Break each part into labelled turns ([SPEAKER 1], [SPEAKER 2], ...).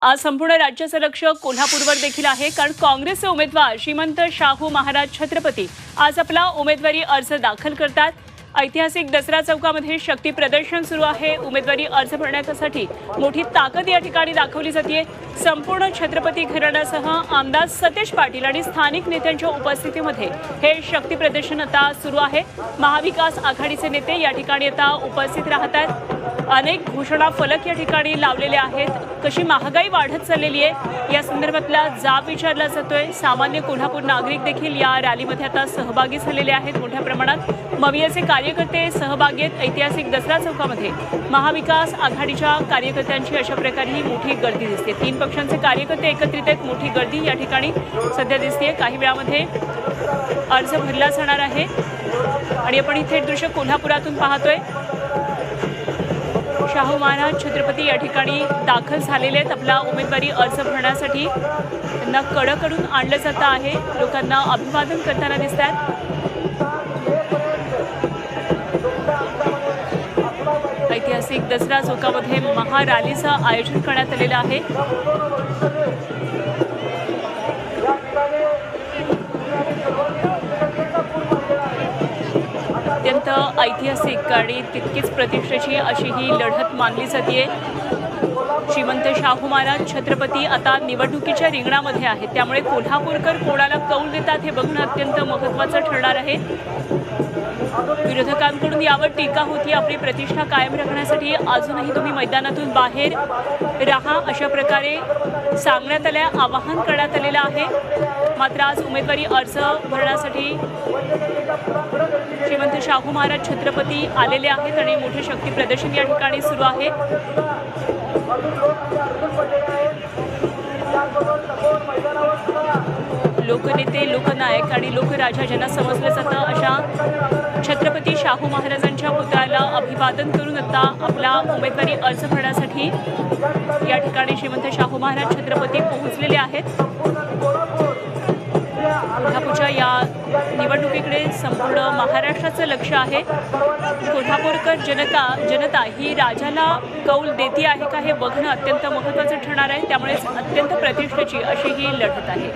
[SPEAKER 1] आज संपूर्ण राज्याचं लक्ष कोल्हापूरवर देखील आहे, कारण काँग्रेसचे उमेदवार श्रीमंत शाहू महाराज छत्रपती आज आपला उमेदवारी अर्ज दाखल करतात। ऐतिहासिक दसरा चौकामध्ये शक्ती प्रदर्शन सुरू आहे। उमेदवारी अर्ज भरण्यासाठी मोठी ताकद या ठिकाणी दाखवली जाते। संपूर्ण छत्रपती घराण्यासह आमदार सतेज पाटील आणि स्थानिक नेत्यांच्या उपस्थितीमध्ये हे शक्ती प्रदर्शन आता सुरू आहे। महाविकास आघाडीचे नेते या ठिकाणी आता उपस्थित राहतात। अनेक घोषणा फलक या ठिकाणी लावलेले आहेत। कशी महागाई वाढत चाललेली आहे या संदर्भातला जाब विचारला जातोय। सामान्य कोल्हापूर नागरिक देखील या रॅलीमध्ये आता सहभागी झालेले आहेत। मोठ्या प्रमाणात मवियाचे कार्यकर्ते सहभागी आहेत। ऐतिहासिक दसरा चौकामध्ये महाविकास आघाडीच्या कार्यकर्त्यांची अशा प्रकारे मोठी गर्दी दिसते। तीन पक्षांचे कार्यकर्ते एकत्रित आहेत। मोठी गर्दी या ठिकाणी सध्या दिसते। काही वेळामध्ये अर्ज भरला जाणार आहे आणि आपण इथे दृश्य कोल्हापुरातून पाहतोय। शाहू महाराज छत्रपती या ठिकाणी दाखल झालेले आहेत। आपला उमेदवारी अर्ज भरण्यासाठी त्यांना कडेकडून आणलं जात आहे। लोकांना अभिवादन करताना दिसतात। ऐतिहासिक दसरा चौकामध्ये महारॅलीचं आयोजन करण्यात आलेलं आहे। अत्यंत ऐतिहासिक आणि तितकीच प्रतिष्ठेची अशी ही लढत मानली जाते। श्रीमंत शाहू महाराज छत्रपती आता निवडणुकीच्या रिंगणामध्ये आहेत, त्यामुळे कोल्हापूरकर कोणाला कौल देतात हे बघणं अत्यंत महत्त्वाचं ठरणार आहे। विरोधकांकडून यावर टीका होती। आपली प्रतिष्ठा कायम राखण्यासाठी अजूनही तुम्ही मैदानातून बाहेर राहा अशा प्रकारे सांगण्यात आले, आवाहन करण्यात आलेलं आहे। मात्र आज उमेदवारी अर्ज भरण्यासाठी श्रीमंत शाहू महाराज छत्रपती आलेले आहेत आणि मोठे शक्ती प्रदर्शन या ठिकाणी सुरू आहे। लोकनेते, लोकनायक आणि लोकराजा ज्यांना समजलं जातं अशा छत्रपती शाहू महाराजांच्या पुतळ्याला अभिवादन करून आता आपला उमेदवारी अर्ज भरण्यासाठी या ठिकाणी श्रीमंत शाहू महाराज छत्रपती पोहोचलेले आहेत। कोल्हापूरच्या या निवडणुकीकडे संपूर्ण महाराष्ट्राचं लक्ष आहे। कोल्हापूरकर जनता ही राजाला कौल देती आहे का हे बघणं अत्यंत महत्त्वाचं ठरणार आहे। त्यामुळे अत्यंत प्रतिष्ठेची अशी ही लढत आहे।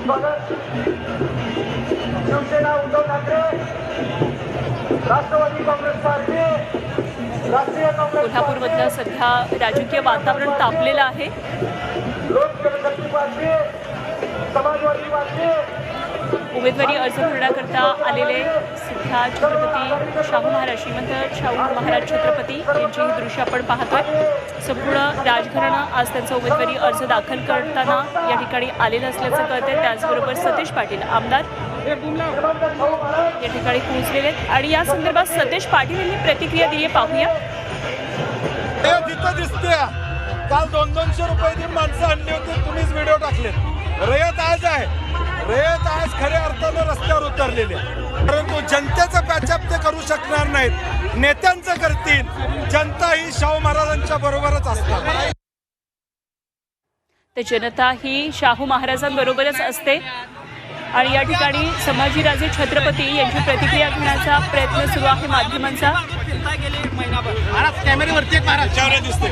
[SPEAKER 1] कोल्हापूरमधलं सध्या राजकीय वातावरण तापलेलं आहे। उमेदवारी अर्ज भरण्याकरता आलेले सध्या छत्रपती शाहू महाराज, श्रीमंत शाहू महाराज छत्रपती यांची ही दृश्य आपण पाहतोय। संपूर्ण राजघराणं आज त्यांचा उमेदवारी अर्ज दाखल करताना या ठिकाणी आलेलं असल्याचं कळतंय। त्याचबरोबर सतेज पाटील आमदार या ठिकाणी पोहोचलेले आहेत आणि या संदर्भात सतेज पाटील यांनी प्रतिक्रिया दिली आहे, पाहूया।
[SPEAKER 2] तिथं दिसते काल 200-200 रुपये देऊन माणसं आणली होती, तुम्हीच व्हिडिओ टाकले। रयत आज आहे, रयत आज खऱ्या अर्थानं रस्त्यावर उतरलेले, परंतु जनतेचं पॅचअप ते करू शकणार नाहीत, नेत्यांचं करतील। जनता ही शाहू महाराजांच्या बरोबरच असतात।
[SPEAKER 1] तर जनता ही शाहू महाराजांबरोबरच असते आणि या ठिकाणी संभाजीराजे छत्रपती यांची प्रतिक्रिया घेण्याचा प्रयत्न सुरू आहे माध्यमांचा।
[SPEAKER 2] कॅमेऱ्यावरती दिसते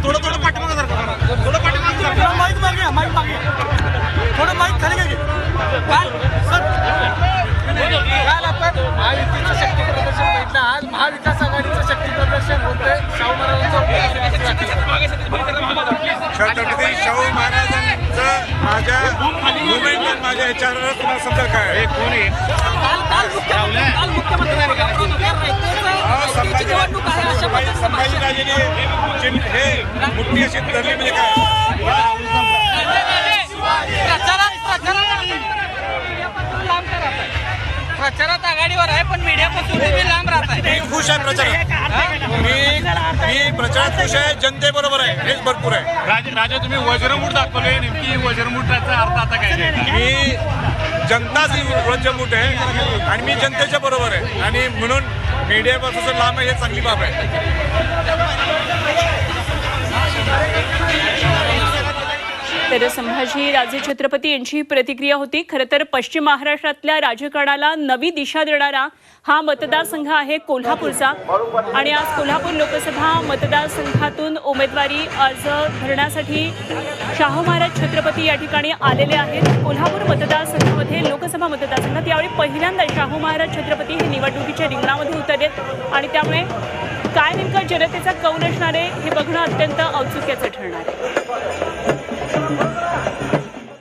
[SPEAKER 2] थोडं थोडं पाठीमागे थोडं पाठीमागे थोडं माईक खाली घे। काल आपण महायुतीचं शक्ती प्रदर्शन बघितलं, आज महाविकास आघाडीचं शक्ती प्रदर्शन होतंय। शाहू महाराजांचं छत्रपती शाहू महाराजांचं माझ्या मुंबईत माझ्या ह्याच्यावर तुम्हाला समजा काय कोणी संभाजीराजेने हे मुठ्ठी अशी धरली म्हणजे काय
[SPEAKER 3] प्रचारात आघाडीवर आहे, पण मीडियापासून लांब राहत आहे।
[SPEAKER 2] मी खुश आहे प्रचारात, मी प्रचारात खुश आहे, जनतेबरोबर आहे, हेच भरपूर आहे।
[SPEAKER 4] राजा तुम्ही वज्रमूठ दाखवले, नेमकी वज्रमूठाचा अर्थ आता काय?
[SPEAKER 2] मी जनताच वज्रमूठ आहे आणि मी जनतेच्या बरोबर आहे आणि म्हणून मीडियापासून लांब आहे, हे चांगली बाब आहे।
[SPEAKER 1] तर संभाजी राजे छत्रपती यांची प्रतिक्रिया होती. खरं तर पश्चिम महाराष्ट्रातल्या राजकारणाला नवी दिशा देणारा हा मतदारसंघ आहे कोल्हापूरचा. आणि आज कोल्हापूर लोकसभा मतदारसंघातून उमेदवारी अर्ज भरण्यासाठी शाहू महाराज छत्रपती या ठिकाणी आलेले आहेत. कोल्हापूर मतदारसंघामध्ये लोकसभा मतदारसंघात यावेळी पहिल्यांदा शाहू महाराज छत्रपती हे निवडणुकीच्या रिंगणामध्ये उतरलेत आणि त्यामुळे काय नेमका जनतेचा कौल असणार आहे हे बघणं अत्यंत औत्सुक्याचं ठरणार आहे.